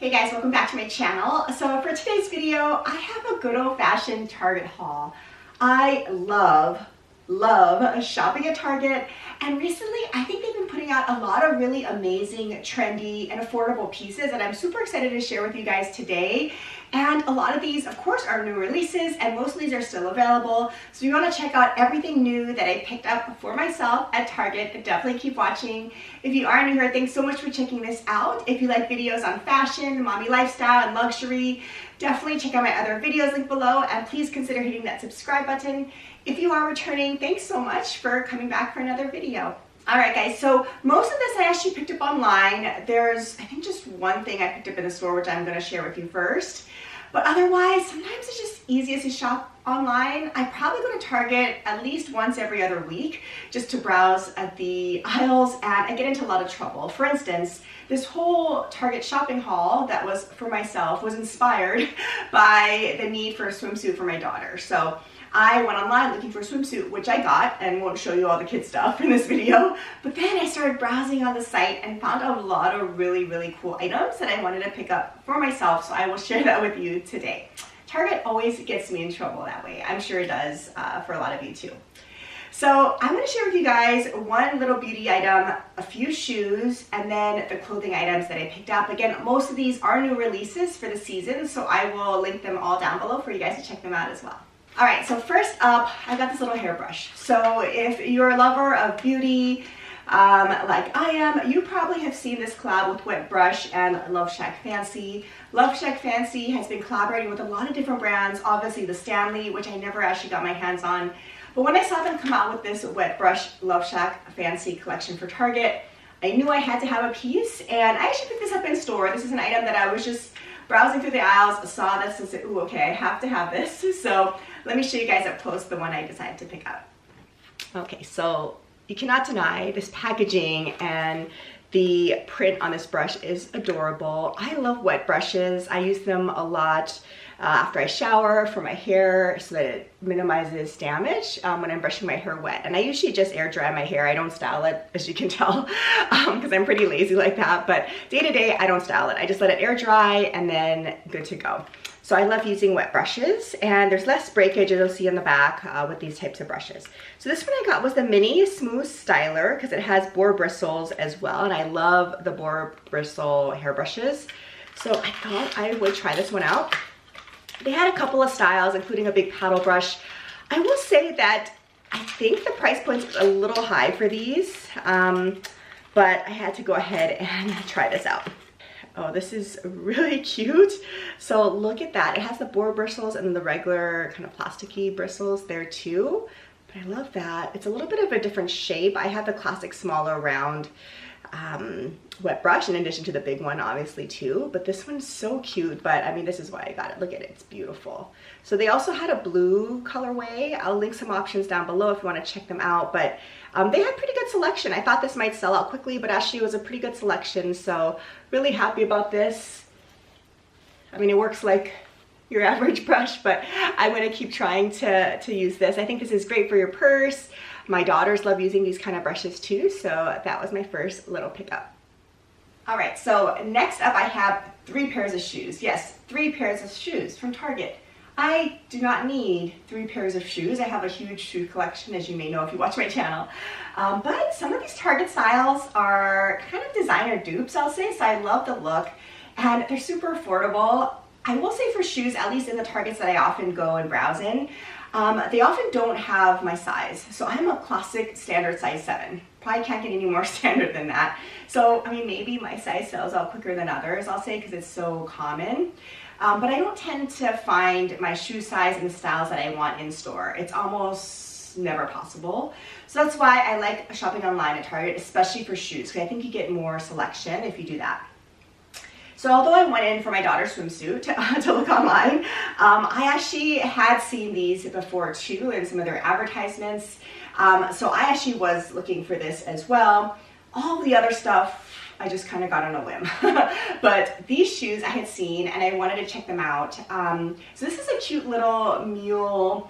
Hey guys, welcome back to my channel. So for today's video, I have a good old-fashioned Target haul. I love shopping at Target, and recently I think they've been putting out a lot of really amazing, trendy, and affordable pieces that I'm super excited to share with you guys today. And a lot of these, of course, are new releases, and most of these are still available. So if you want to check out everything new that I picked up for myself at Target, definitely keep watching. If you are new here, thanks so much for checking this out. If you like videos on fashion, mommy lifestyle, and luxury, definitely check out my other videos linked below, and please consider hitting that subscribe button. If you are returning, thanks so much for coming back for another video. Alright guys, so most of this I actually picked up online. There's, I think, just one thing I picked up in the store, which I'm going to share with you first. But otherwise, sometimes it's just easiest to shop online. I probably go to Target at least once every other week just to browse at the aisles, and I get into a lot of trouble. For instance, this whole Target shopping haul that was for myself was inspired by the need for a swimsuit for my daughter. So I went online looking for a swimsuit, which I got, and won't show you all the kid stuff in this video. But then I started browsing on the site and found a lot of really cool items that I wanted to pick up for myself, so I will share that with you today. Target always gets me in trouble that way. I'm sure it does for a lot of you too. So I'm going to share with you guys one little beauty item, a few shoes, and then the clothing items that I picked up. Again, most of these are new releases for the season, so I will link them all down below for you guys to check them out as well. Alright, so first up, I got this little hairbrush. So if you're a lover of beauty, like I am, you probably have seen this collab with Wet Brush and Love Shack Fancy. Love Shack Fancy has been collaborating with a lot of different brands, obviously the Stanley, which I never actually got my hands on. But when I saw them come out with this Wet Brush Love Shack Fancy collection for Target, I knew I had to have a piece, and I actually picked this up in store. This is an item that I was just browsing through the aisles, saw this and said, ooh, okay, I have to have this. So let me show you guys up close the one I decided to pick up. Okay, so you cannot deny this packaging, and the print on this brush is adorable. I love wet brushes. I use them a lot after I shower for my hair so that it minimizes damage when I'm brushing my hair wet. And I usually just air dry my hair. I don't style it, as you can tell, because I'm pretty lazy like that. But day to day, I don't style it. I just let it air dry and then good to go. So I love using wet brushes, and there's less breakage, as you'll see in the back with these types of brushes. So this one I got was the Mini Smooth Styler because it has boar bristles as well, and I love the boar bristle hairbrushes. So I thought I would try this one out. They had a couple of styles, including a big paddle brush. I will say that I think the price point's a little high for these, but I had to go ahead and try this out. Oh, this is really cute. So look at that. It has the boar bristles and the regular kind of plasticky bristles there too. But I love that. It's a little bit of a different shape. I have the classic smaller round wet brush in addition to the big one obviously too. But this one's so cute. But I mean, this is why I got it. Look at it. It's beautiful. So they also had a blue colorway. I'll link some options down below if you want to check them out. But they had pretty good selection. I thought this might sell out quickly, but actually it was a pretty good selection. So really happy about this. I mean, it works like your average brush, but I'm going to keep trying to use this. I think this is great for your purse. My daughters love using these kind of brushes too, so that was my first little pickup. All right, so next up I have 3 pairs of shoes. Yes, 3 pairs of shoes from Target. I do not need 3 pairs of shoes. I have a huge shoe collection, as you may know if you watch my channel. But some of these Target styles are kind of designer dupes, I'll say, so I love the look. And they're super affordable. I will say for shoes, at least in the Targets that I often go and browse in, they often don't have my size. So I'm a classic standard size 7. Probably can't get any more standard than that. So, I mean, maybe my size sells out quicker than others, I'll say, because it's so common. But I don't tend to find my shoe size and the styles that I want in store. It's almost never possible. So that's why I like shopping online at Target, especially for shoes, because I think you get more selection if you do that. So although I went in for my daughter's swimsuit to look online, I actually had seen these before too in some of their advertisements. So I actually was looking for this as well. All the other stuff I just kind of got on a whim. But these shoes I had seen and I wanted to check them out. So this is a cute little mule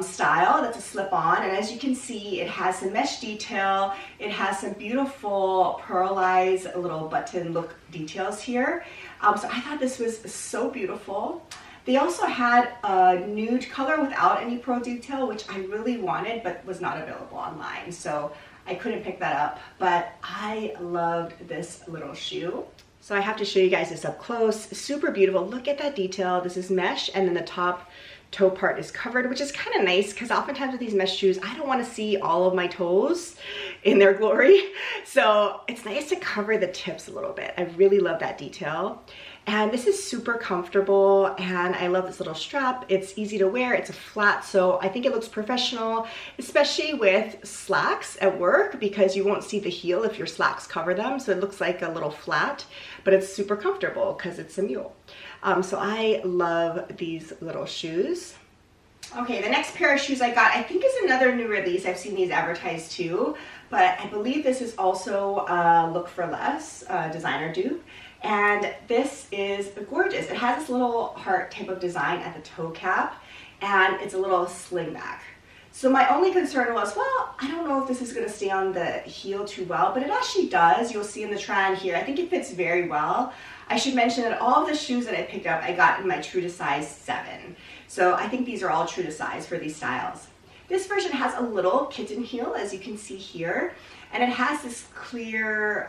style. That's a slip-on, and as you can see, it has some mesh detail. It has some beautiful pearlized little button look details here. So I thought this was so beautiful. They also had a nude color without any pearl detail, which I really wanted but was not available online, so I couldn't pick that up. But I loved this little shoe. So I have to show you guys this up close. Super beautiful. Look at that detail. This is mesh, and then the top toe part is covered, which is kind of nice because oftentimes with these mesh shoes, I don't want to see all of my toes in their glory. So it's nice to cover the tips a little bit. I really love that detail. And this is super comfortable, and I love this little strap. It's easy to wear, it's a flat, so I think it looks professional, especially with slacks at work, because you won't see the heel if your slacks cover them, so it looks like a little flat, but it's super comfortable because it's a mule. So I love these little shoes. Okay, the next pair of shoes I got, I think is another new release. I've seen these advertised too, but I believe this is also Look for Less, designer dupe. And this is gorgeous. It has this little heart type of design at the toe cap, and it's a little sling back. So my only concern was, well, I don't know if this is going to stay on the heel too well, but it actually does. You'll see in the try on here, I think it fits very well. I should mention that all of the shoes that I picked up, I got in my true to size 7. So I think these are all true to size for these styles. This version has a little kitten heel, as you can see here, and it has this clear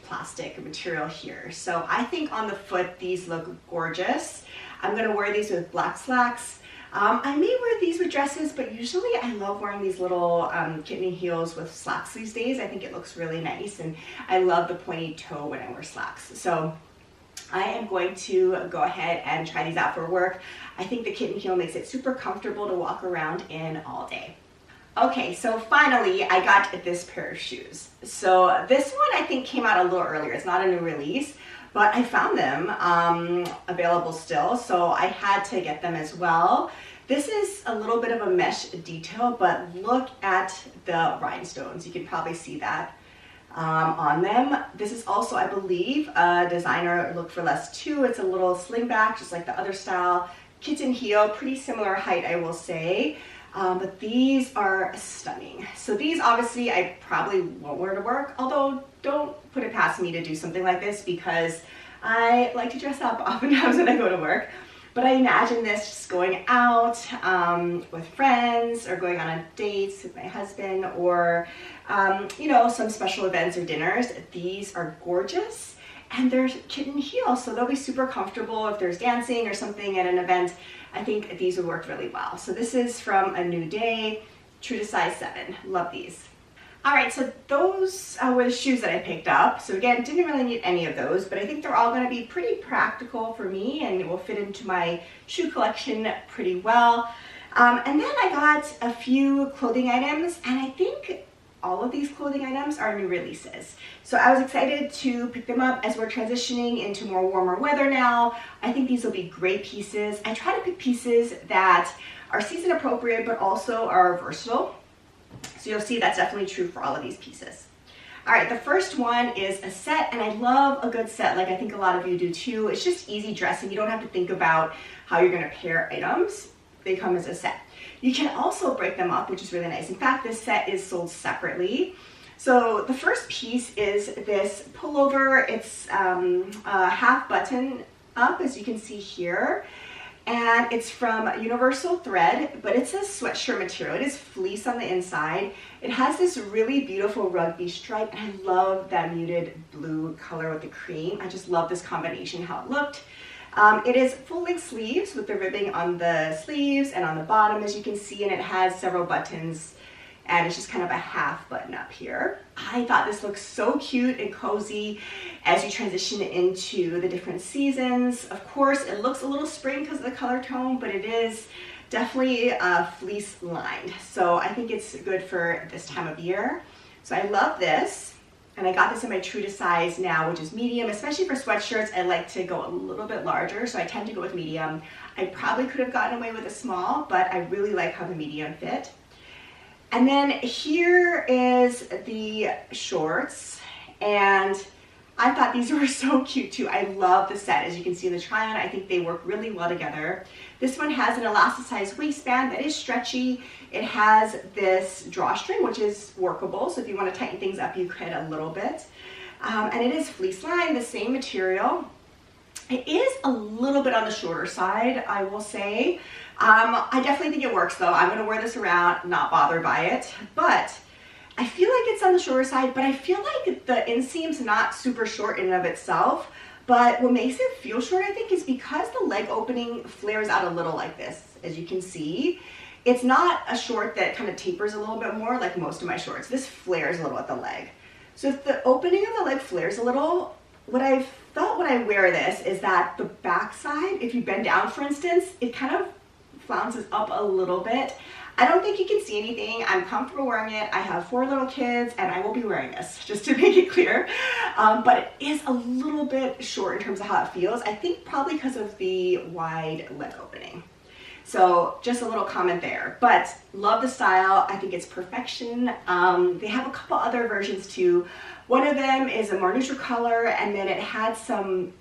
plastic material here. So I think on the foot, these look gorgeous. I'm gonna wear these with black slacks. I may wear these with dresses, but usually I love wearing these little kitten heels with slacks these days. I think it looks really nice, and I love the pointy toe when I wear slacks. So I am going to go ahead and try these out for work. I think the kitten heel makes it super comfortable to walk around in all day. Okay, so finally I got this pair of shoes. So this one I think came out a little earlier. It's not a new release, but I found them available still, so I had to get them as well. This is a little bit of a mesh detail, but look at the rhinestones. You can probably see that on them. This is also, I believe, a designer Look for Less too. It's a little sling back, just like the other style. Kitten heel, pretty similar height, I will say. But these are stunning. So these obviously I probably won't wear to work, although don't put it past me to do something like this because I like to dress up oftentimes when I go to work. But I imagine this just going out with friends or going on dates with my husband or, you know, some special events or dinners. These are gorgeous. And they're kitten heels, so they'll be super comfortable if there's dancing or something at an event. I think these would work really well. So this is from A New Day, true to size 7. Love these. All right, so those were the shoes that I picked up. So again, didn't really need any of those, but I think they're all gonna be pretty practical for me and it will fit into my shoe collection pretty well. And then I got a few clothing items, and I think all of these clothing items are new releases. So I was excited to pick them up as we're transitioning into more warmer weather now. I think these will be great pieces. I try to pick pieces that are season appropriate but also are versatile. So you'll see that's definitely true for all of these pieces. All right, the first one is a set, and I love a good set like I think a lot of you do too. It's just easy dressing. You don't have to think about how you're gonna pair items. They come as a set. You can also break them up, which is really nice. In fact, this set is sold separately. So the first piece is this pullover. It's a half button up, as you can see here. And it's from Universal Thread, but it's a sweatshirt material. It is fleece on the inside. It has this really beautiful rugby stripe, and I love that muted blue color with the cream. I just love this combination, how it looked. It is full-length sleeves with the ribbing on the sleeves and on the bottom, as you can see, and it has several buttons, and it's just kind of a half button up here. I thought this looked so cute and cozy as you transition into the different seasons. Of course, it looks a little spring because of the color tone, but it is definitely fleece lined. So I think it's good for this time of year. So I love this. And I got this in my true to size now, which is medium. Especially for sweatshirts, I like to go a little bit larger, so I tend to go with medium. I probably could have gotten away with a small, but I really like how the medium fit. And then here is the shorts, and I thought these were so cute too. I love the set. As you can see in the try-on, I think they work really well together. This one has an elasticized waistband that is stretchy. It has this drawstring, which is workable. So if you want to tighten things up, you could a little bit. And it is fleece lined, the same material. It is a little bit on the shorter side, I will say. I definitely think it works though. I'm going to wear this around, not bothered by it. But I feel like it's on the shorter side, but I feel like the inseam's not super short in and of itself. But what makes it feel short, I think, is because the leg opening flares out a little like this, as you can see. It's not a short that kind of tapers a little bit more like most of my shorts. This flares a little at the leg. So if the opening of the leg flares a little, what I've felt when I wear this is that the back side, if you bend down for instance, it kind of flounces up a little bit. I don't think you can see anything. I'm comfortable wearing it. I have 4 little kids and I will be wearing this, just to make it clear. But it is a little bit short in terms of how it feels. I think probably because of the wide leg opening. So just a little comment there, but love the style. I think it's perfection. They have a couple other versions too. One of them is a more neutral color, and then it had some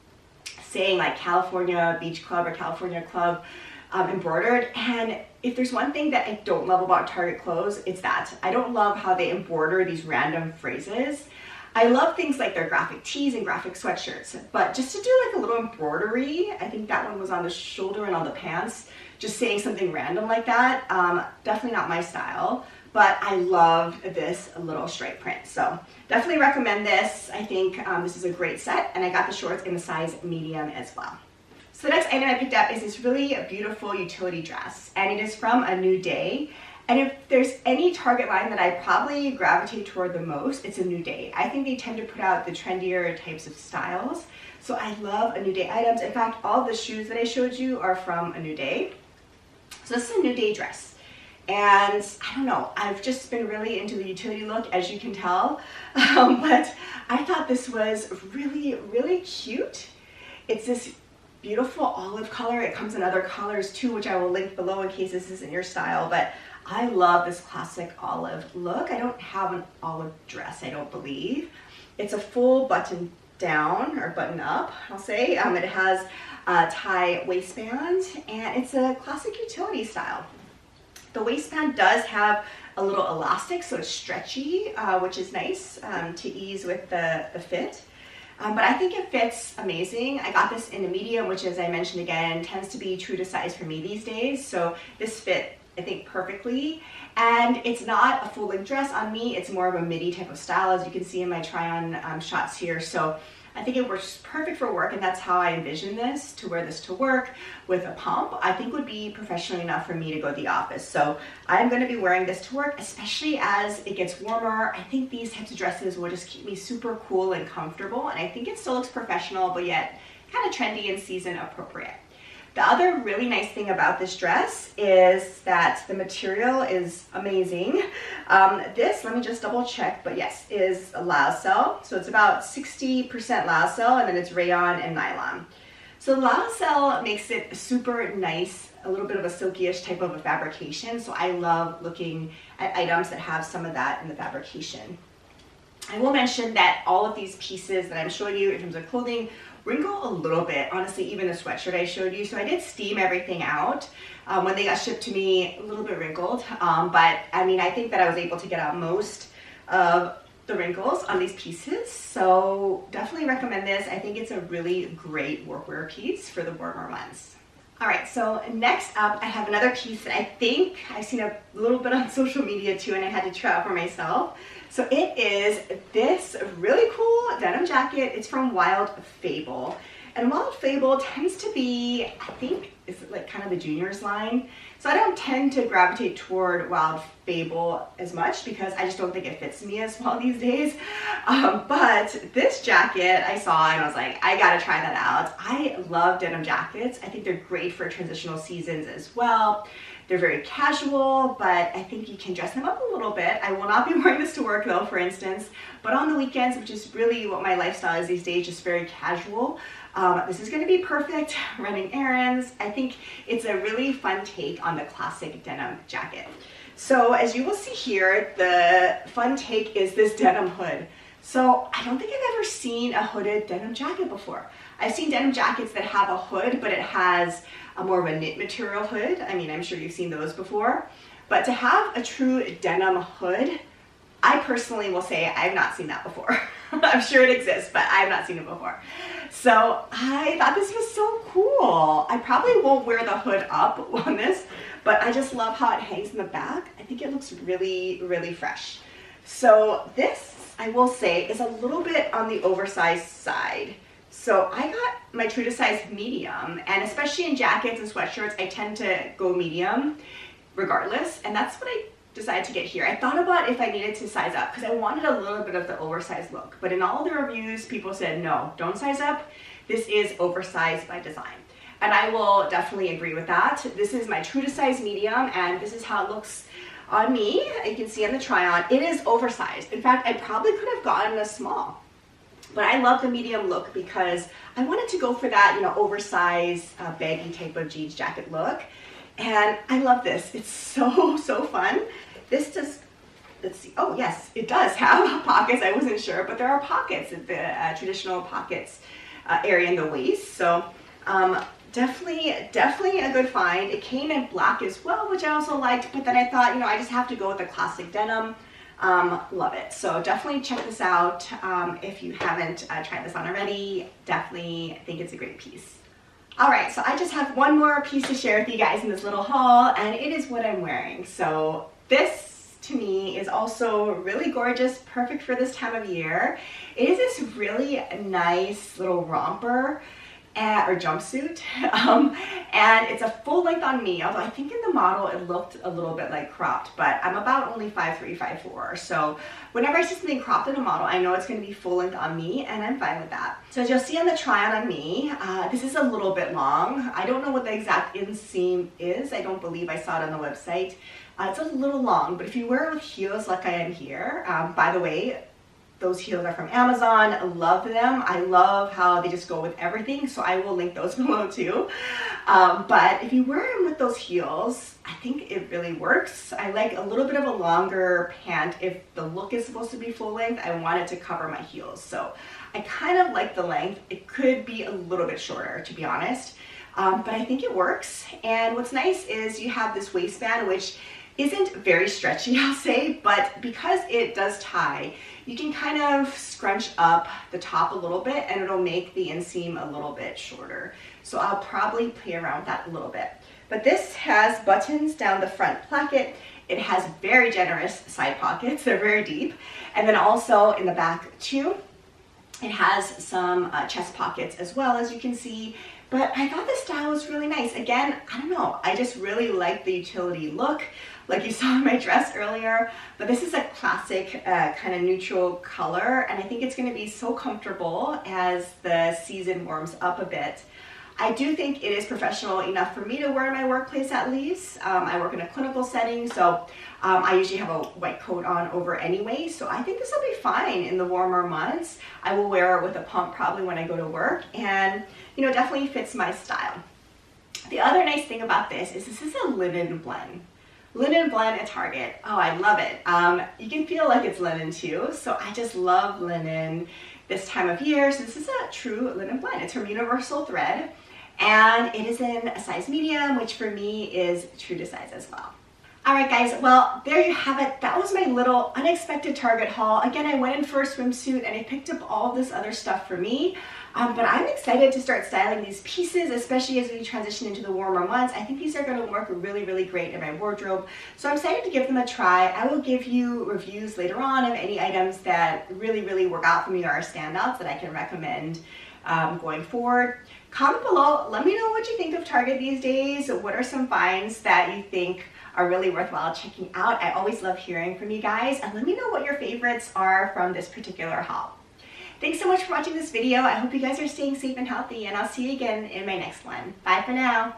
saying like California Beach Club or California Club embroidered. And if there's one thing that I don't love about Target clothes, it's that. I don't love how they embroider these random phrases. I love things like their graphic tees and graphic sweatshirts, but just to do like a little embroidery, I think that one was on the shoulder and on the pants, just saying something random like that, definitely not my style, but I love this little stripe print. So definitely recommend this. I think this is a great set, and I got the shorts in a size medium as well. So the next item I picked up is this really beautiful utility dress, and it is from A New Day. And if there's any Target line that I probably gravitate toward the most, it's A New Day. I think they tend to put out the trendier types of styles. So I love A New Day items. In fact, all the shoes that I showed you are from A New Day. So this is a New Day dress. And I don't know, I've just been really into the utility look, as you can tell. But I thought this was really, really cute. It's this beautiful olive color. It comes in other colors too, which I will link below in case this isn't your style. But I love this classic olive look. I don't have an olive dress, I don't believe. It's a full button down, or button up, I'll say. It has a tie waistband, and it's a classic utility style. The waistband does have a little elastic, so it's stretchy, which is nice to ease with the fit. But I think it fits amazing. I got this in a medium, which, as I mentioned again, tends to be true to size for me these days. So this fit, I think, perfectly. And it's not a full length dress on me. It's more of a midi type of style, as you can see in my try-on shots here. So I think it works perfect for work, and that's how I envision this, to wear this to work with a pump. I think would be professional enough for me to go to the office. So I'm going to be wearing this to work, especially as it gets warmer. I think these types of dresses will just keep me super cool and comfortable, and I think it still looks professional, but yet kind of trendy and season appropriate. The other really nice thing about this dress is that the material is amazing. This, let me just double check, but yes, is a lyocell. So it's about 60% lyocell, and then it's rayon and nylon. So lyocell makes it super nice, a little bit of a silky-ish type of a fabrication. So I love looking at items that have some of that in the fabrication. I will mention that all of these pieces that I'm showing you in terms of clothing wrinkle a little bit, honestly, even the sweatshirt I showed you. So I did steam everything out. When they got shipped to me, a little bit wrinkled, but I mean, I think that I was able to get out most of the wrinkles on these pieces. So definitely recommend this. I think it's a really great workwear piece for the warmer months. All right, so next up, I have another piece that I think I've seen a little bit on social media too, and I had to try out for myself. So it is this really cool denim jacket. It's from Wild Fable. And Wild Fable tends to be, I think, is like kind of the juniors line. So I don't tend to gravitate toward Wild Fable as much because I just don't think it fits me as well these days. But this jacket I saw and I was like, I gotta try that out. I love denim jackets. I think they're great for transitional seasons as well. They're very casual, but I think you can dress them up a little bit. I will not be wearing this to work though, for instance, but on the weekends, which is really what my lifestyle is these days, just very casual. This is going to be perfect running errands. I think it's a really fun take on the classic denim jacket. So as you will see here, the fun take is this denim hood. So I don't think I've ever seen a hooded denim jacket before. I've seen denim jackets that have a hood, but it has a more of a knit material hood. I mean, I'm sure you've seen those before. But to have a true denim hood, I personally will say I've not seen that before. I'm sure it exists, but I've not seen it before. So I thought this was so cool. I probably won't wear the hood up on this, but I just love how it hangs in the back. I think it looks really, really fresh. So this, I will say, is a little bit on the oversized side. So I got my true to size medium, and especially in jackets and sweatshirts, I tend to go medium regardless, and that's what I decided to get here. I thought about if I needed to size up because I wanted a little bit of the oversized look, but in all the reviews, people said, no, don't size up. This is oversized by design. And I will definitely agree with that. This is my true to size medium, and this is how it looks on me. You can see on the try on, it is oversized. In fact, I probably could have gotten a small, but I love the medium look because I wanted to go for that, you know, oversized, baggy type of jeans jacket look. And I love this. It's so, so fun. This does, let's see, oh yes, it does have pockets. I wasn't sure, but there are pockets at the traditional pockets area in the waist. So definitely a good find. It came in black as well, which I also liked, but then I thought, you know, I just have to go with the classic denim. Love it. So definitely check this out. If you haven't tried this on already, definitely think it's a great piece. All right, so I just have one more piece to share with you guys in this little haul, and it is what I'm wearing. So this, to me, is also really gorgeous, perfect for this time of year. It is this really nice little romper or jumpsuit, and it's a full length on me, although I think in the model it looked a little bit like cropped, but I'm about only 5'3", 5'4", so whenever I see something cropped in a model, I know it's going to be full length on me, and I'm fine with that. So as you'll see on the try on me, this is a little bit long. I don't know what the exact inseam is. I don't believe I saw it on the website. It's a little long, but if you wear it with heels like I am here, by the way, those heels are from Amazon. Love them. I love how they just go with everything, so I will link those below too. But if you wear them with those heels, I think it really works. I like a little bit of a longer pant. If the look is supposed to be full length, I want it to cover my heels. So I kind of like the length. It could be a little bit shorter, to be honest, but I think it works. And what's nice is you have this waistband, which isn't very stretchy, I'll say, but because it does tie, you can kind of scrunch up the top a little bit and it'll make the inseam a little bit shorter. So I'll probably play around with that a little bit. But this has buttons down the front placket. It has very generous side pockets. They're very deep. And then also in the back too, it has some chest pockets as well, as you can see. But I thought the style was really nice. Again, I don't know, I just really like the utility look, like you saw in my dress earlier. But this is a classic kind of neutral color, and I think it's going to be so comfortable as the season warms up a bit. I do think it is professional enough for me to wear in my workplace at least. I work in a clinical setting, so I usually have a white coat on over anyway, so I think this will be fine in the warmer months. I will wear it with a pump probably when I go to work, and you know, definitely fits my style. The other nice thing about this is a linen blend. Linen blend at Target. Oh, I love it. You can feel like it's linen too, so I just love linen this time of year. So this is a true linen blend. It's from Universal Thread, and it is in a size medium, which for me is true to size as well. All right, guys, well, there you have it. That was my little unexpected Target haul. Again, I went in for a swimsuit and I picked up all this other stuff for me. But I'm excited to start styling these pieces, especially as we transition into the warmer months. I think these are going to work really, really great in my wardrobe. So I'm excited to give them a try. I will give you reviews later on of any items that really, really work out for me or are standouts that I can recommend going forward. Comment below. Let me know what you think of Target these days. What are some finds that you think are really worthwhile checking out? I always love hearing from you guys, and let me know what your favorites are from this particular haul. Thanks so much for watching this video. I hope you guys are staying safe and healthy, and I'll see you again in my next one. Bye for now.